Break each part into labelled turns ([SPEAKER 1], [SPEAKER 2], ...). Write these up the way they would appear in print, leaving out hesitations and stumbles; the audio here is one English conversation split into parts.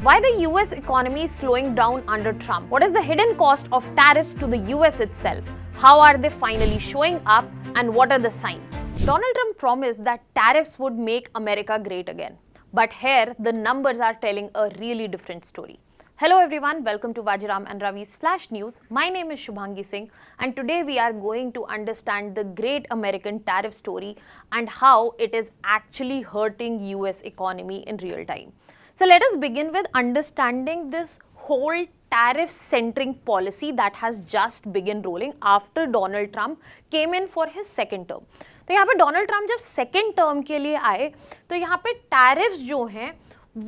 [SPEAKER 1] Why the US economy is slowing down under Trump? What is the hidden cost of tariffs to the US itself? How are they finally showing up and what are the signs? Donald Trump promised that tariffs would make America great again. But here, the numbers are telling a really different story. Hello everyone, welcome to Vajiram and Ravi's Flash News. My name is Shubhangi Singh and today we are going to understand the great American tariff story and how it is actually hurting US economy in real time. So let us begin with understanding this whole tariff-centering policy that has just begun rolling after Donald Trump came in for his second term. तो यहाँ पे Donald Trump जब second term के लिए आए तो यहाँ पे टैरिफ्स जो हैं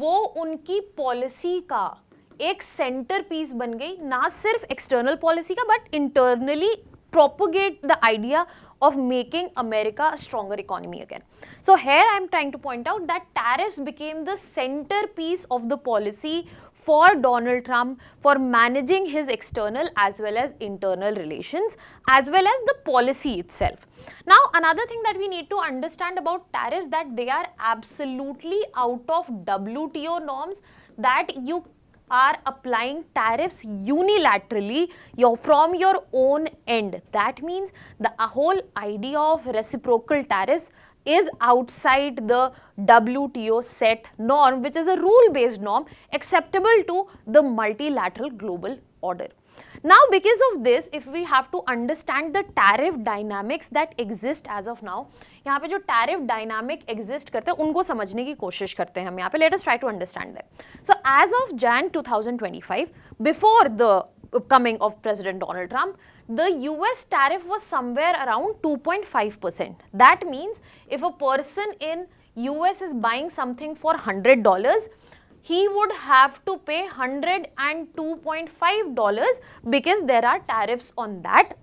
[SPEAKER 1] वो उनकी पॉलिसी का एक सेंटर पीस बन गई, ना सिर्फ एक्सटर्नल पॉलिसी का but internally propagate the idea of making America a stronger economy again. So here I am trying to point out that tariffs became the centerpiece of the policy for Donald Trump for managing his external as well as internal relations as well as the policy itself. Now another thing that we need to understand about tariffs that they are absolutely out of WTO norms, that you are applying tariffs unilaterally from your own end. That means the whole idea of reciprocal tariffs is outside the WTO set norm, which is a rule-based norm acceptable to the multilateral global order. Now because of this, if we have to understand the tariff dynamics that exist as of now, यहाँ पे जो tariff dynamic exist करते हैं उनको समझने की कोशिश करते हैं हम यहाँ पे. Let us try to understand them. So as of Jan 2025, before the coming of President Donald Trump, the US tariff was somewhere around 2.5%. That means if a person in US is buying something for $100, he would have to pay $102.5 because there are tariffs on that.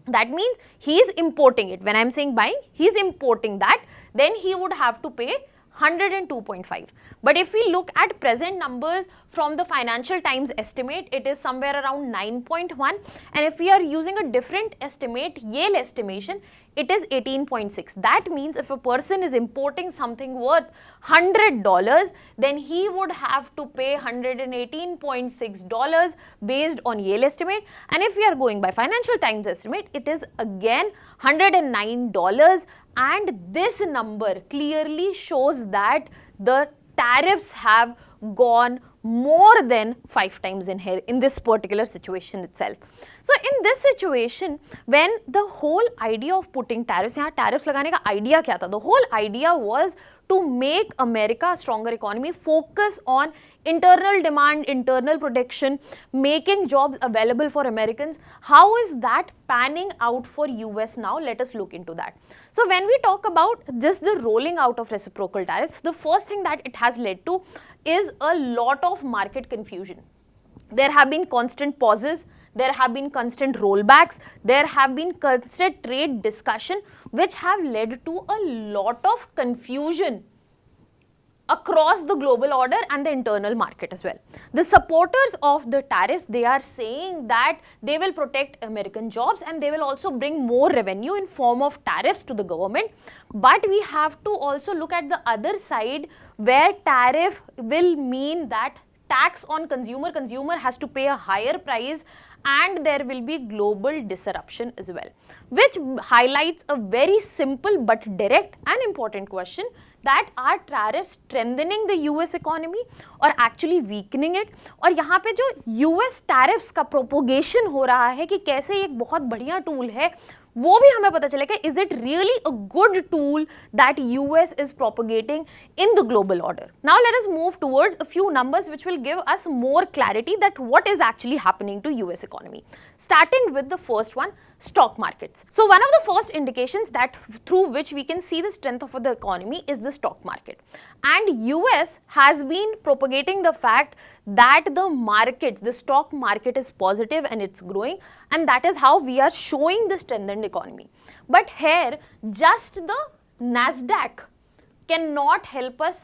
[SPEAKER 1] That means he is importing it. When I am saying buying, he is importing that. Then he would have to pay 102.5. But if we look at present numbers from the Financial Times estimate, it is somewhere around 9.1. And if we are using a different estimate, Yale estimation, it is 18.6. That means if a person is importing something worth $100, then he would have to pay $118.6 based on Yale estimate. And if we are going by Financial Times estimate, it is again $109. And this number clearly shows that the tariffs have gone more than 5 times in here in this particular situation itself. So in this situation, when the whole idea of putting tariffs, यहाँ tariffs लगाने का idea क्या था? The whole idea was to make America a stronger economy, focus on internal demand, internal protection, making jobs available for Americans. How is that panning out for US now? Let us look into that. So when we talk about just the rolling out of reciprocal tariffs, the first thing that it has led to is a lot of market confusion. There have been constant pauses, there have been constant rollbacks, there have been constant trade discussion which have led to a lot of confusion across the global order and the internal market as well. The supporters of the tariffs, they are saying that they will protect American jobs and they will also bring more revenue in form of tariffs to the government. But we have to also look at the other side where tariff will mean that tax on consumer has to pay a higher price and there will be global disruption as well, which highlights a very simple but direct and important question, that are tariffs strengthening the US economy or actually weakening it? और यहाँ पे जो US tariffs का propagation हो रहा है कि कैसे एक बहुत बढ़िया tool है, वो भी हमें पता चलेगा. Is it really a good tool that US is propagating in the global order? Now let us move towards a few numbers which will give us more clarity that what is actually happening to US economy. Starting with the first one, stock markets. So one of the first indications that through which we can see the strength of the economy is the stock market. And US has been propagating the fact that the market, the stock market is positive and it's growing, and that is how we are showing the strengthened economy. But here, just the Nasdaq cannot help us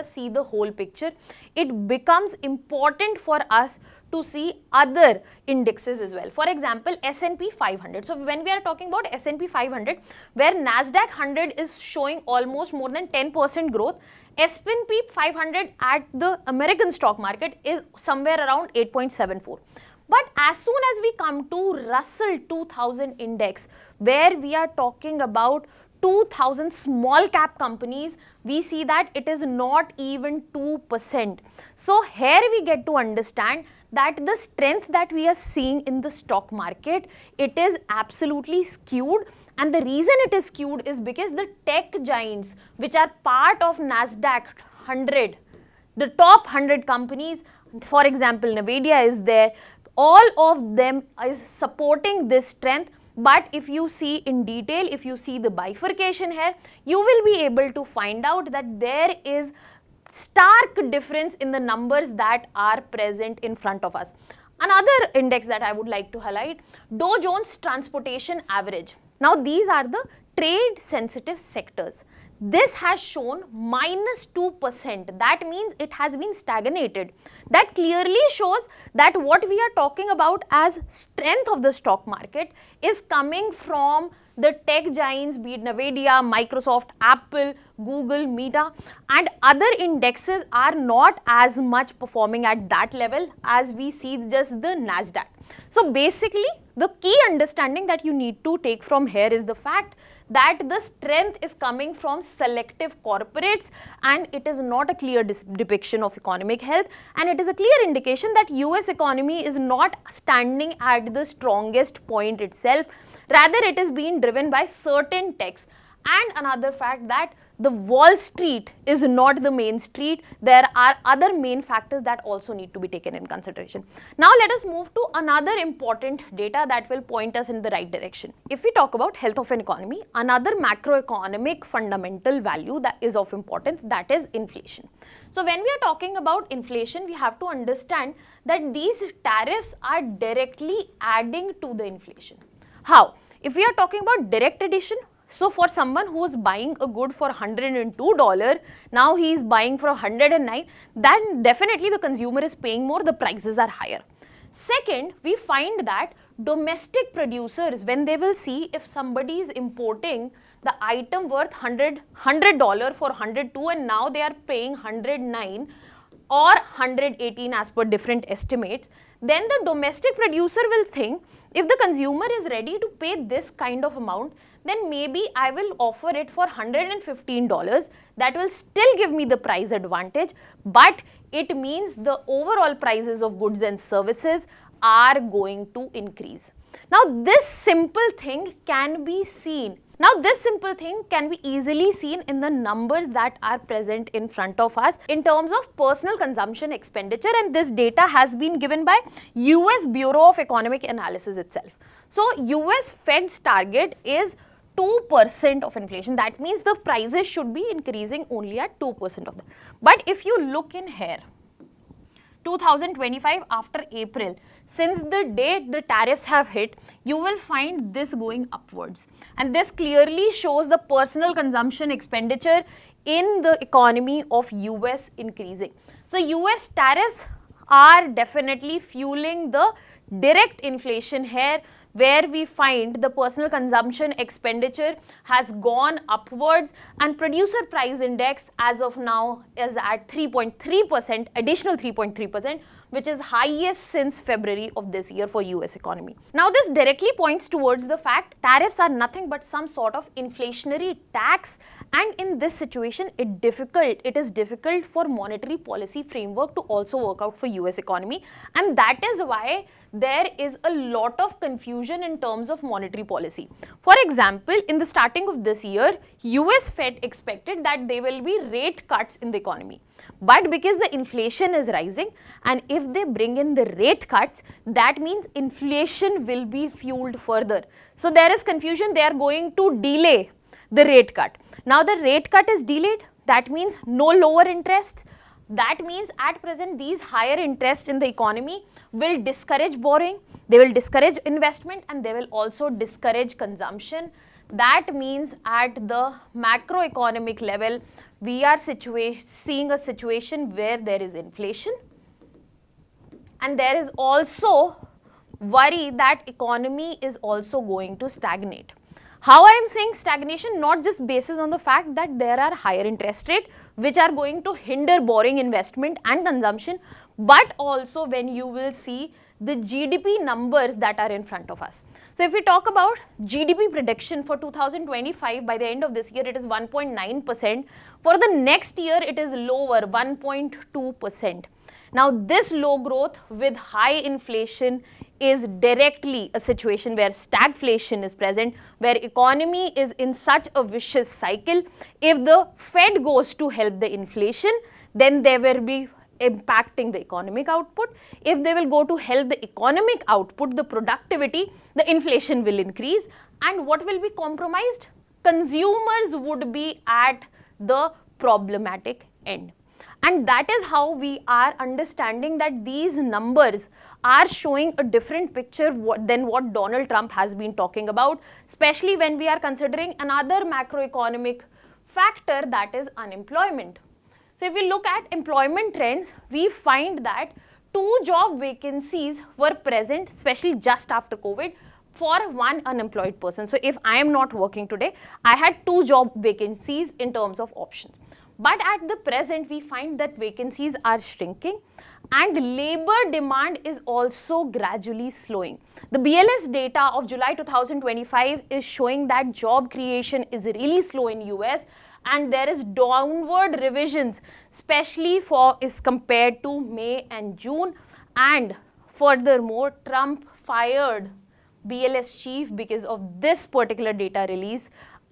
[SPEAKER 1] see the whole picture. It becomes important for us to see other indexes as well. For example, S&P 500. So when we are talking about S&P 500, where Nasdaq 100 is showing almost more than 10% growth, S&P 500 at the American stock market is somewhere around 8.74. But as soon as we come to Russell 2000 index, where we are talking about 2000 small cap companies, we see that it is not even 2%. So here we get to understand that the strength that we are seeing in the stock market, it is absolutely skewed. And the reason it is skewed is because the tech giants, which are part of Nasdaq 100, the top 100 companies, for example, Nvidia is there, all of them is supporting this strength. But if you see in detail, if you see the bifurcation here, you will be able to find out that there is stark difference in the numbers that are present in front of us. Another index that I would like to highlight, Dow Jones Transportation Average. Now these are the trade sensitive sectors. This has shown -2%. That means it has been stagnated. That clearly shows that what we are talking about as strength of the stock market is coming from the tech giants, be it Nvidia, Microsoft, Apple, Google, Meta, and other indexes are not as much performing at that level as we see just the Nasdaq. So basically, the key understanding that you need to take from here is the fact that the strength is coming from selective corporates, and it is not a clear depiction of economic health, and it is a clear indication that US economy is not standing at the strongest point itself. Rather, it is being driven by certain techs. And another fact that the Wall Street is not the main street. There are other main factors that also need to be taken in consideration. Now let us move to another important data that will point us in the right direction. If we talk about health of an economy, another macroeconomic fundamental value that is of importance, that is inflation. So when we are talking about inflation, we have to understand that these tariffs are directly adding to the inflation. How? If we are talking about direct addition, so for someone who is buying a good for $102, now he is buying for $109, then definitely the consumer is paying more, the prices are higher. Second, we find that domestic producers, when they will see if somebody is importing the item worth $100 for $102 and now they are paying $109 or $118 as per different estimates, then the domestic producer will think if the consumer is ready to pay this kind of amount, then maybe I will offer it for $115. That will still give me the price advantage, but it means the overall prices of goods and services are going to increase. Now this simple thing can be seen. Now this simple thing can be easily seen in the numbers that are present in front of us in terms of personal consumption expenditure, and this data has been given by US Bureau of Economic Analysis itself. So US Fed's target is 2% of inflation. That means the prices should be increasing only at 2% of that. But if you look in here, 2025 after April, since the date the tariffs have hit, you will find this going upwards. And this clearly shows the personal consumption expenditure in the economy of US increasing. So US tariffs are definitely fueling the direct inflation here, where we find the personal consumption expenditure has gone upwards and producer price index as of now is at 3.3%, additional 3.3%, which is highest since February of this year for US economy. Now this directly points towards the fact tariffs are nothing but some sort of inflationary tax, and in this situation it is difficult for monetary policy framework to also work out for US economy, and that is why there is a lot of confusion in terms of monetary policy. For example, in the starting of this year, US Fed expected that there will be rate cuts in the economy. But because the inflation is rising, and if they bring in the rate cuts, that means inflation will be fueled further. So there is confusion, they are going to delay the rate cut. Now the rate cut is delayed, that means no lower interests. That means at present these higher interests in the economy will discourage borrowing, they will discourage investment, and they will also discourage consumption. That means at the macroeconomic level, we are seeing a situation where there is inflation, and there is also worry that economy is also going to stagnate. How I am saying stagnation? Not just basis on the fact that there are higher interest rate which are going to hinder borrowing, investment and consumption, but also when you will see the GDP numbers that are in front of us. So if we talk about GDP prediction for 2025, by the end of this year it is 1.9%. For the next year it is lower, 1.2%. Now this low growth with high inflation is directly a situation where stagflation is present, where economy is in such a vicious cycle. If the Fed goes to help the inflation, then there will be impacting the economic output. If they will go to help the economic output, the productivity, the inflation will increase. And what will be compromised? Consumers would be at the problematic end. And that is how we are understanding that these numbers are showing a different picture than what Donald Trump has been talking about, especially when we are considering another macroeconomic factor, that is unemployment. So if we look at employment trends, we find that 2 job vacancies were present, especially just after COVID, for one unemployed person. So if I am not working today, I had 2 job vacancies in terms of options. But at the present, we find that vacancies are shrinking and labor demand is also gradually slowing. The BLS data of July 2025 is showing that job creation is really slow in US, and there is downward revisions, especially as compared to May and June. And furthermore, Trump fired BLS chief because of this particular data release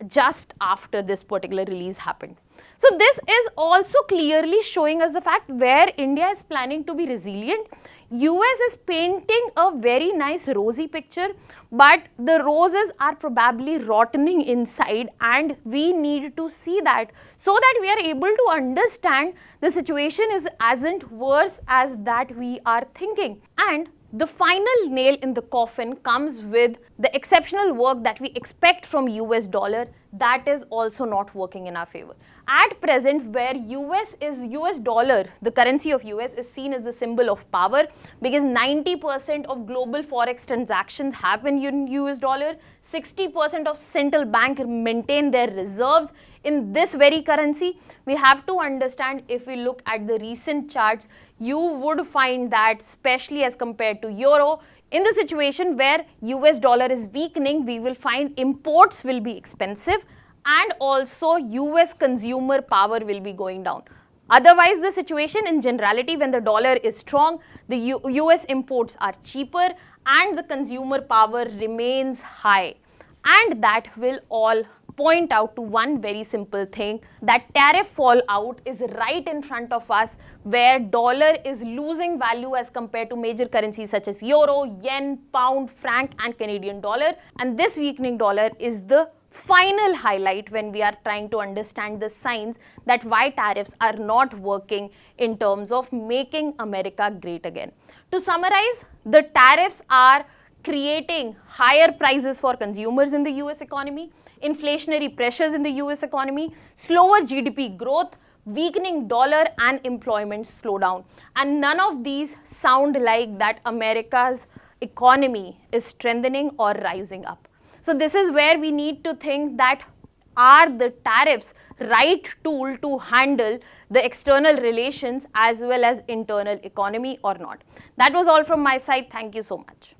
[SPEAKER 1] just after this particular release happened. So this is also clearly showing us the fact where India is planning to be resilient. US is painting a very nice rosy picture, but the roses are probably rotting inside, and we need to see that so that we are able to understand the situation isn't worse as that we are thinking. And the final nail in the coffin comes with the exceptional work that we expect from US dollar. That is also not working in our favor. At present, where US dollar, the currency of US, is seen as the symbol of power, because 90% of global forex transactions happen in US dollar, 60% of central bank maintain their reserves in this very currency. We have to understand, if we look at the recent charts, you would find that, especially as compared to euro, in the situation where US dollar is weakening, we will find imports will be expensive and also US consumer power will be going down. Otherwise, the situation in generality, when the dollar is strong, the US imports are cheaper and the consumer power remains high. And that will all point out to one very simple thing, that tariff fallout is right in front of us, where dollar is losing value as compared to major currencies such as euro, yen, pound, franc and Canadian dollar. And this weakening dollar is the final highlight when we are trying to understand the signs that why tariffs are not working in terms of making America great again. To summarize, the tariffs are creating higher prices for consumers in the US economy, inflationary pressures in the US economy, slower GDP growth, weakening dollar and employment slowdown. And none of these sound like that America's economy is strengthening or rising up. So this is where we need to think that, are the tariffs right tool to handle the external relations as well as internal economy or not? That was all from my side. Thank you so much.